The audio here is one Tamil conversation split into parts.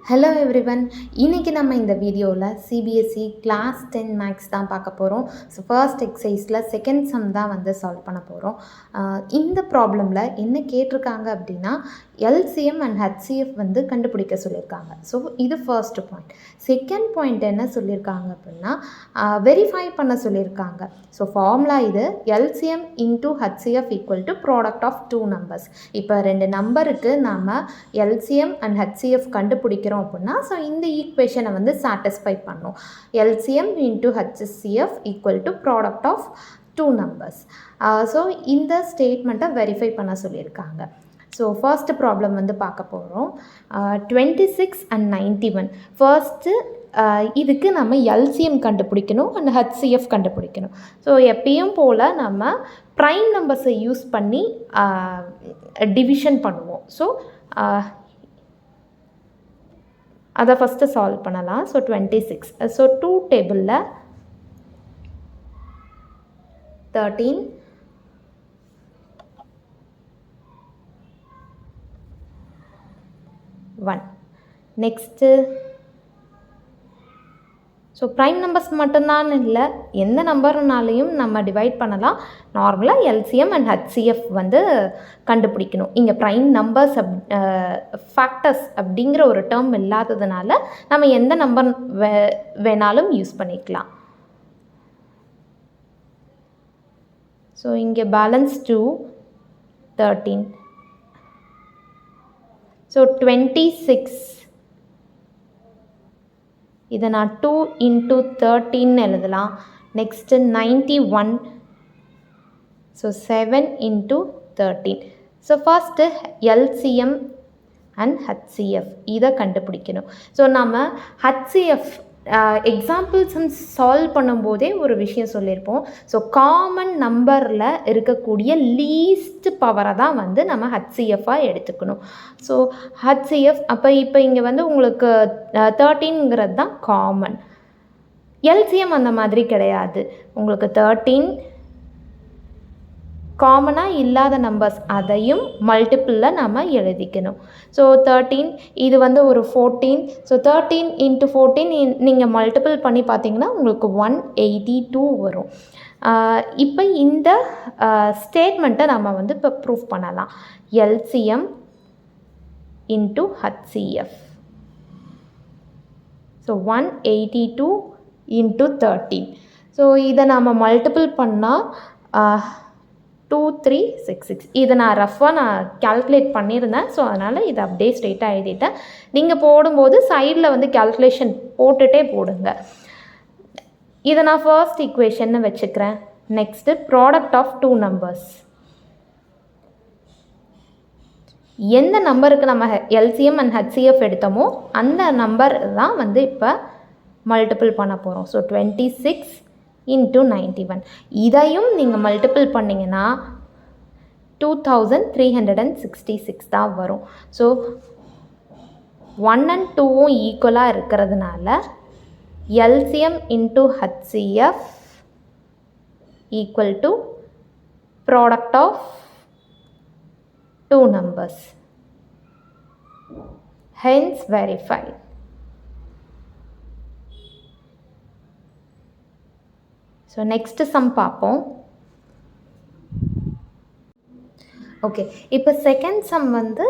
ஹலோ எவ்ரிவன், இன்றைக்கி நம்ம இந்த வீடியோவில் சிபிஎஸ்சி கிளாஸ் 10 மேக்ஸ் தான் பார்க்க போகிறோம். ஸோ ஃபர்ஸ்ட் எக்ஸசைஸில் செகண்ட் சம் தான் வந்து சால்வ் பண்ண போகிறோம். இந்த ப்ராப்ளமில் என்ன கேட்டிருக்காங்க அப்படின்னா எல்சிஎம் அண்ட் ஹெச்சிஎஃப் வந்து கண்டுபிடிக்க சொல்லியிருக்காங்க. ஸோ இது ஃபர்ஸ்ட் பாயிண்ட். செகண்ட் பாயிண்ட் என்ன சொல்லியிருக்காங்க அப்படின்னா வெரிஃபை பண்ண சொல்லியிருக்காங்க. ஸோ ஃபார்முலா இது LCM into HCF equal to product of two numbers. இப்போ ரெண்டு நம்பருக்கு நாம் எல்சிஎம் அண்ட் ஹெச்சிஎஃப் கண்டுபிடிக்கிறோம் அப்படின்னா ஸோ இந்த ஈக்குவேஷனை வந்து சாட்டிஸ்ஃபை பண்ணும். LCM into HCF equal to product of two numbers. So இந்த ஸ்டேட்மெண்ட்டை வெரிஃபை பண்ண சொல்லியிருக்காங்க. ஸோ ஃபர்ஸ்ட் ப்ராப்ளம் வந்து பார்க்க போகிறோம். 26 and 91. ஃபர்ஸ்ட்டு இதுக்கு நம்ம எல்சிஎம் கண்டுபிடிக்கணும் அண்ட் ஹெச்சிஎஃப் கண்டுபிடிக்கணும். ஸோ எப்பயும் போல் நம்ம ப்ரைம் நம்பர்ஸை யூஸ் பண்ணி டிவிஷன் பண்ணுவோம். ஸோ அதை ஃபஸ்ட்டு சால்வ் பண்ணலாம். ஸோ 26. ஸோ 2 டேபிளில் 13 1. நெக்ஸ்ட்டு ஸோ ப்ரைம் நம்பர்ஸ் மட்டும்தான் இல்லை, எந்த நம்பர்னாலையும் நம்ம டிவைட் பண்ணலாம். நார்மலாக எல்சிஎம் அண்ட் ஹெச்சிஎஃப் வந்து கண்டுபிடிக்கணும். இங்கே ப்ரைம் நம்பர்ஸ் ஃபேக்டர்ஸ் அப்படிங்கிற ஒரு டேர்ம் இல்லாததுனால நம்ம எந்த நம்பர் வேணாலும் யூஸ் பண்ணிக்கலாம். ஸோ இங்கே பேலன்ஸ் 2 13. ஸோ 26 இதை நான் 2 into 13 எழுதலாம். Next 91. So 7 into 13. So first LCM and HCF இதை கண்டுபிடிக்கணும். ஸோ நம்ம ஹெச்சிஎஃப் எக்ஸாம்பிள்ஸ் சால்வ் பண்ணும்போதே ஒரு விஷயம் சொல்லியிருப்போம். ஸோ காமன் நம்பரில் இருக்கக்கூடிய லீஸ்ட் பவரை தான் வந்து நம்ம ஹெச்சிஎஃபாக எடுத்துக்கணும். ஸோ ஹெச்சிஎஃப் இப்போ இங்கே வந்து உங்களுக்கு 13ங்கிறது தான் காமன். எல்சிஎம் அந்த மாதிரி கிடையாது. உங்களுக்கு 13 காமனாக இல்லாத நம்பர்ஸ் அதையும் மல்டிப்பிளில் நம்ம எழுதிக்கணும். ஸோ 13 இது வந்து ஒரு 14. ஸோ 13 into 14 நீங்கள் மல்டிப்பிள் பண்ணி பார்த்தீங்கன்னா உங்களுக்கு 182 வரும். இப்போ இந்த ஸ்டேட்மெண்ட்டை நம்ம வந்து இப்போ ப்ரூஃப் பண்ணலாம். LCM into HCF. So 182 into 13. So இதை நம்ம மல்டிப்பிள் பண்ணால் 2366. இதை நான் ரஃபாக கால்குலேட் பண்ணியிருந்தேன். ஸோ அதனால் இதை அப்படியே ஸ்ட்ரெயிட்டாக எழுதிட்டேன். நீங்கள் போடும்போது சைடில் வந்து கால்குலேஷன் போட்டுகிட்டே போடுங்க. இதை நான் ஃபர்ஸ்ட் ஈக்குவேஷன்னு வச்சுக்கிறேன். Next product of two numbers. எந்த நம்பருக்கு நம்ம எல்சிஎம் அண்ட் ஹெச்சிஎஃப் எடுத்தோமோ அந்த நம்பர் தான் வந்து இப்போ மல்டிப்பிள் பண்ண போகிறோம். So 26 into 91. இதையும் நீங்கள் மல்டிப்பிள் பண்ணிங்கன்னா 2366 தான் வரும். ஸோ 1 and 2 ஈக்குவலாக இருக்கிறதுனால LCM into HCF equal to product of two numbers. Hence verified. So next sum பார்ப்போம். ஓகே, இப்போ செகண்ட் சம் வந்து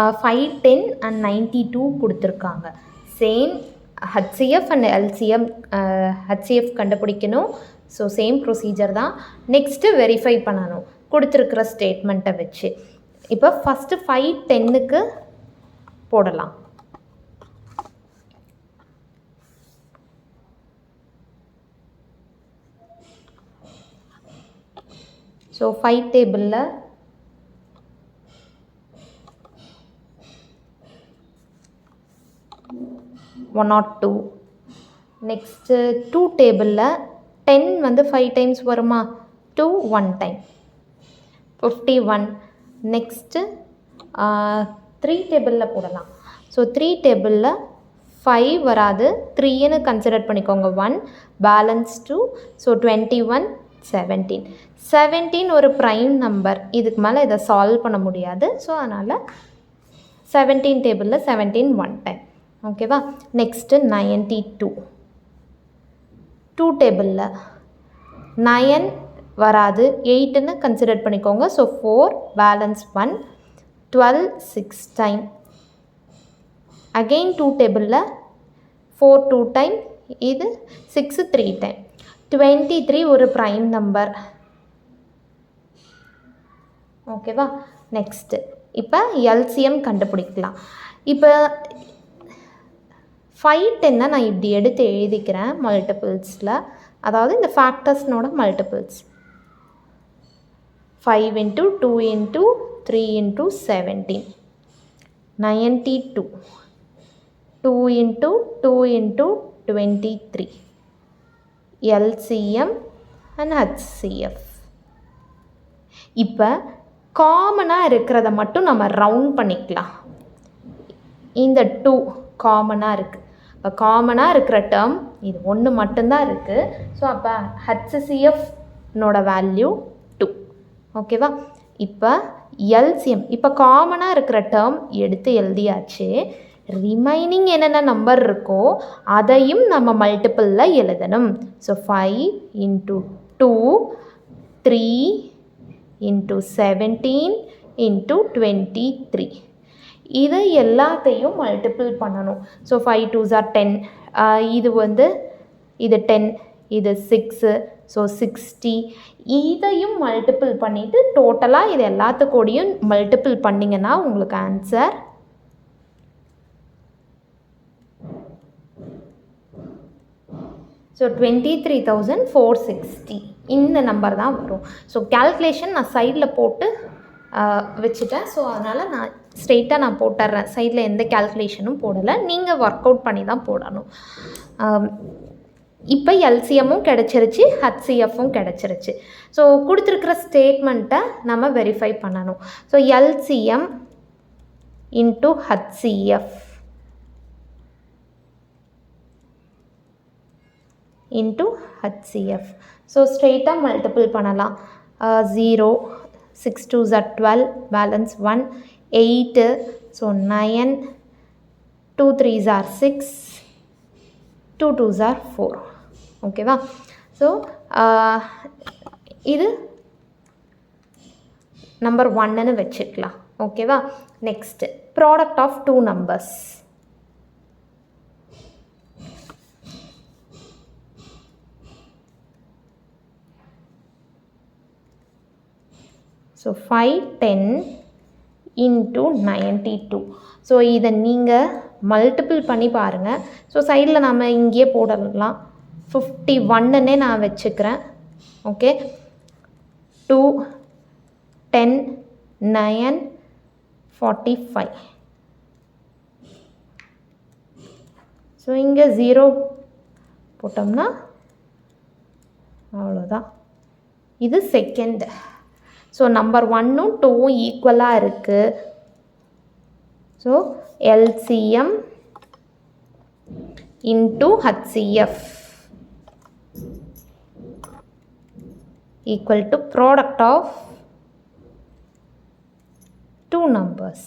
5, 10 and 92 கொடுத்துருக்காங்க. Same HCF and LCM HCF கண்டுபிடிக்கணும். ஸோ சேம் ப்ரொசீஜர் தான். நெக்ஸ்ட்டு வெரிஃபை பண்ணணும் கொடுத்துருக்குற ஸ்டேட்மெண்ட்டை வச்சு. இப்போ ஃபஸ்ட்டு 5, 10க்கு போடலாம். ஸோ 5 டேபிளில் 102. நெக்ஸ்ட்டு 2 டேபிளில் 10 வந்து 5 டைம்ஸ் வருமா? 2 1 டைம் 51. நெக்ஸ்ட்டு 3 டேபிளில் போடலாம். ஸோ 3 டேபிளில் 5 வராது, 3ன்னு கன்சிடர் பண்ணிக்கோங்க. 1 பேலன்ஸ் 2. ஸோ 21 17 ஒரு ப்ரைம் நம்பர். இதுக்கு மேலே இதை சால்வ் பண்ண முடியாது. ஸோ அதனால் 17 டேபிளில் 17 1 டைம். ஓகேவா. நெக்ஸ்ட்டு 92 2 டேபிளில் 9 வராது, 8ன்னு கன்சிடர் பண்ணிக்கோங்க. So 4 balance 1 12 6 time. அகெயின் 2 டேபிளில் 4 2 டைம், இது 6 3 டைம். 23 ஒரு ப்ரைம் நம்பர். ஓகேவா. நெக்ஸ்ட்டு இப்போ எல்சிஎம் கண்டுபிடிக்கலாம். இப்போ 510 நான் இப்படி எடுத்து எழுதிக்கிறேன் மல்டிபிள்ஸில், அதாவது இந்த ஃபேக்டர்ஸ்னோட multiples. 5 into 2 into 3 into 17 92 2 into 2 into 23 LCM and HCF. இப்போ காமனாக இருக்கிறத மட்டும் நம்ம ரவுண்ட் பண்ணிக்கலாம். இந்த 2 காமனாக இருக்குது. இப்போ காமனாக இருக்கிற டேர்ம் இது ஒன்று மட்டும்தான் இருக்குது. ஸோ அப்போ HCFனோட வேல்யூ 2. ஓகேவா. இப்போ எல்சிஎம், இப்போ காமனாக இருக்கிற டேர்ம் எடுத்து எழுதியாச்சு. ரிமைனிங் என்னென்ன நம்பர் இருக்கோ அதையும் நம்ம மல்டிப்பிளில் எழுதணும். ஸோ 5 into 2 3 into 17 into 23 இது எல்லாத்தையும் மல்டிப்பிள் பண்ணணும். ஸோ 5 2s are 10, இது 10, இது 6, ஸோ 60. இதையும் மல்டிப்பிள் பண்ணிவிட்டு டோட்டலாக இது எல்லாத்துக்கூடையும் மல்டிப்பிள் பண்ணிங்கன்னா உங்களுக்கு ஆன்சர் ஸோ 23,460 இந்த நம்பர் தான் வரும். ஸோ கேல்குலேஷன் நான் சைடில் போட்டு வச்சுட்டேன். ஸோ அதனால் நான் ஸ்ட்ரெயிட்டாக நான் போட்டுடுறேன். சைடில் எந்த கேல்குலேஷனும் போடலை, நீங்கள் ஒர்க் அவுட் பண்ணி தான் போடணும். இப்போ எல்சிஎம்மும் கிடச்சிருச்சு, ஹச்சிஎஃப்பும் கிடச்சிருச்சு. ஸோ கொடுத்துருக்குற ஸ்டேட்மெண்ட்டை நம்ம வெரிஃபை பண்ணணும். So LCM into HCF into HCF. So ஸ்ட்ரெயிட்டாக மல்டிபிள் பண்ணலாம். 0 6 2s are 12, balance 1 8, so 9 2 3s are 6, 2 2s are 4. ஓகேவா. ஸோ இது நம்பர் 1ன்னு வச்சுக்கலாம். ஓகேவா. Next product of 2 numbers. So 510 into 92. So இதை நீங்கள் மல்டிபிள் பண்ணி பாருங்கள். ஸோ சைடில் நம்ம இங்கேயே போடலாம். 51ன்னே நான் வச்சுக்கிறேன். ஓகே. 2 10 9 45. ஸோ இங்கே 0 போட்டோம்னா அவ்வளோதான். இது செகண்ட். ஸோ நம்பர் 1ம் 2ம் ஈக்குவலாக இருக்குது. So LCM into HCF equal to product of 2 numbers.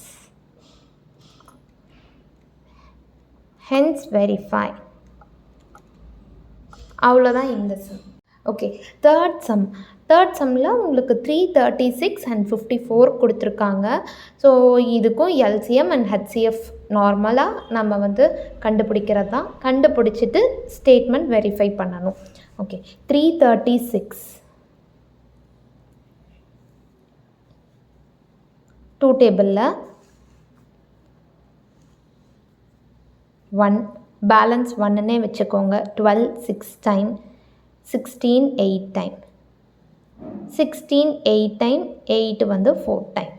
Hence verify. அவ்வளோதான் இந்த சம். ஓகே. தேர்ட் சம்மில் உங்களுக்கு 336 and 54 கொடுத்துருக்காங்க. ஸோ இதுக்கும் எல்சிஎம் அண்ட் ஹச்சிஎஃப் நார்மலாக நம்ம வந்து கண்டுபிடிக்கிறது தான். கண்டுபிடிச்சிட்டு ஸ்டேட்மெண்ட் வெரிஃபை பண்ணணும். ஓகே. 336 2 டேபிளில் 1 பேலன்ஸ் 1ன்னே வச்சுக்கோங்க. 12 6 டைம், 16 8 டைம், 16 8 டைம், 8 வந்து 4 டைம்,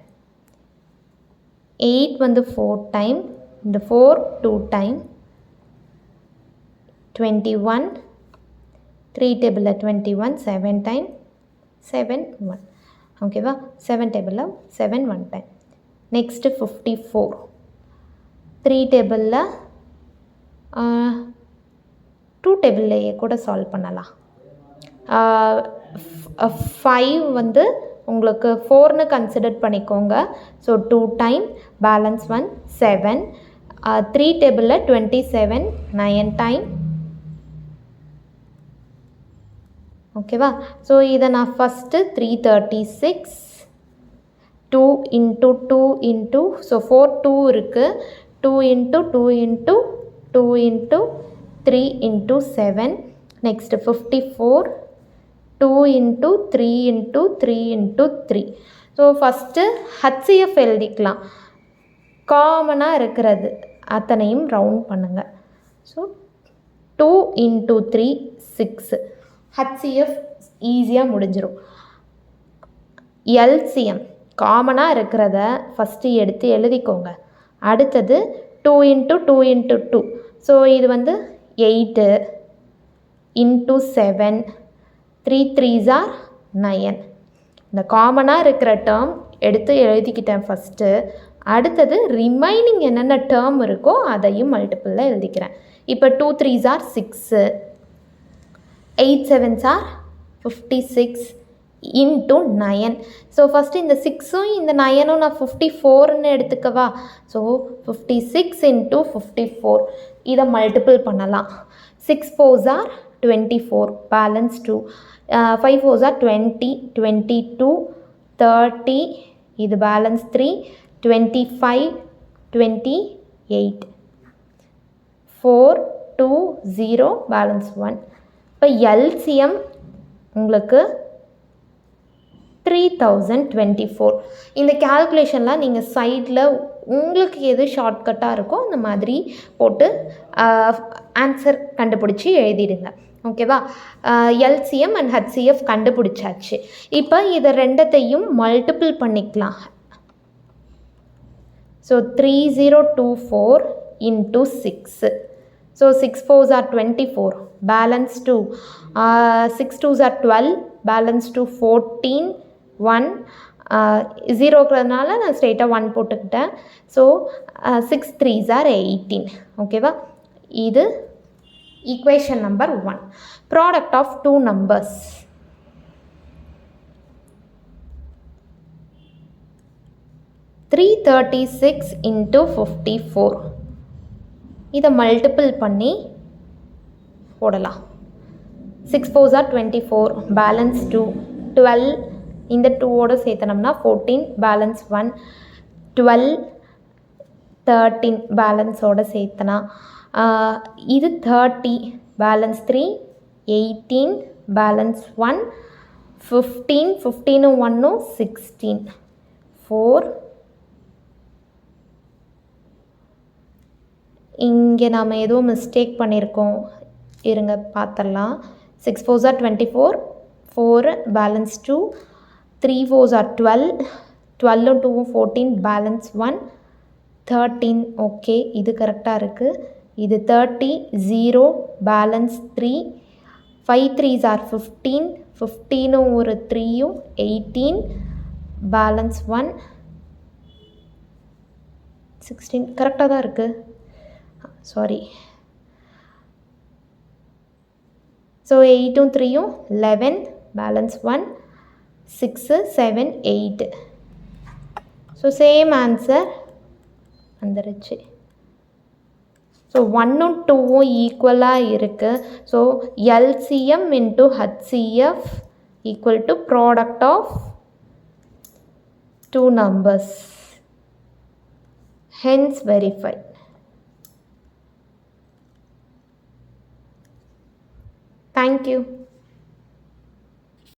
8 வந்து 4 டைம், இந்த 4 2 டைம், 21 3 டேபிளில் 21 7 டைம், 7 1. ஓகேவா. 7 டேபிளில் 7 1 டைம். நெக்ஸ்ட்டு 54 3 டேபிளில் 2 டேபிள்லேயே கூட சால்வ் பண்ணலாம். 5 வந்து உங்களுக்கு 4ன்னு கன்சிடர் பண்ணிக்கோங்க. ஸோ 2 டைம், பேலன்ஸ் 1 7, 3 டேபிளில் 27 9 டைம். ஓகேவா? ஸோ இதை நான் ஃபஸ்ட்டு 336 2 இன்ட்டு 2 இன்ட்டு ஸோ 4 2 இருக்குது 2 into 2 into 2 into 3 into 7 next 54 2 into 3 into 3 into 3. So first HCF எழுதிக்கலாம். காமனாக இருக்கிறது அத்தனையும் ரவுண்ட் பண்ணுங்கள். So 2 into 3 6. ஹச்சிஎஃப் ஈஸியாக முடிஞ்சிடும். எல்சிஎம் காமனாக இருக்கிறத ஃபஸ்ட்டு எடுத்து எழுதிக்கோங்க. அடுத்தது 2 இன்ட்டு 2 இன்ட்டு 2. ஸோ இது வந்து 8 இன்ட்டு 7 3 3s are 9. இந்த காமனாக இருக்கிற டேர்ம் எடுத்து எழுதிக்கிட்டேன் ஃபஸ்ட்டு. அடுத்தது ரிமைனிங் என்னென்ன டேர்ம் இருக்கோ அதையும் மல்டிப்பிளில் எழுதிக்கிறேன். இப்போ 2 3s are 6 8 7s are 56 into 9. So first இந்த 6ம் இந்த 9ம் நான் 54ன்னு எடுத்துக்கவா? ஸோ 56 இன்ட்டு 54 இதை மல்டிப்பிள் பண்ணலாம். 6 4s are 24 balance 2. 5 4s are 20 22 30 இது பேலன்ஸ் 3 25 28 4 2 0 பேலன்ஸ் 1. இப்போ எல்சிஎம் உங்களுக்கு 3024. இந்த கேல்குலேஷன்லாம் நீங்கள் சைடில் உங்களுக்கு எது ஷார்ட்கட்டாக இருக்கோ அந்த மாதிரி போட்டு ஆன்சர் கண்டுபிடிச்சி எழுதிடுங்க. ஓகேவா? எல்சிஎம் அண்ட் ஹச்சிஎஃப் கண்டுபிடிச்சாச்சு. இப்போ இதை ரெண்டத்தையும் மல்டிபிள் பண்ணிக்கலாம். So 3024 into 6. So 6 4s are 24 balance 2. 6 2s are 12 balance 2 14 1 0ங்கிறதுனால நான் ஸ்ட்ரெயிட்டாக 1 போட்டுக்கிட்டேன். So 6 3s are 18. ஓகேவா? இது equation number 1. Product of two numbers. Three 36 into 54 இதை மல்டிப்பிள் பண்ணி போடலாம். 6 4s are 24 பேலன்ஸ் 2 12 இந்த 2ஓடு சேர்த்தனோம்னா 14 பேலன்ஸ் 1 12 13 பேலன்ஸோடு சேர்த்தனா இது 30 பேலன்ஸ் 3 18 பேலன்ஸ் 1 15 15 1 16 4. இங்கே நாம் எதுவும் மிஸ்டேக் பண்ணியிருக்கோம், இருங்க பார்த்துடலாம். 6 4s are 24 4 balance 2 3 4s are 12 12 2 14 balance 1 13. Okay, இது கரெக்டாக இருக்குது. இது 30 0 பேலன்ஸ் 3 5 3s are 15 15 ஒரு 3யும் 18 பேலன்ஸ் 1 16. கரெக்டாக தான் இருக்குது, சாரி. ஸோ 8ம் 3யும் 11 பேலன்ஸ் 1 6 7 8. ஸோ சேம் ஆன்சர் வந்துருச்சு. ஸோ 1ம் 2ம் ஈக்குவலாக இருக்குது. So LCM into HCF equal to product of two numbers. Hence verify. Thank you.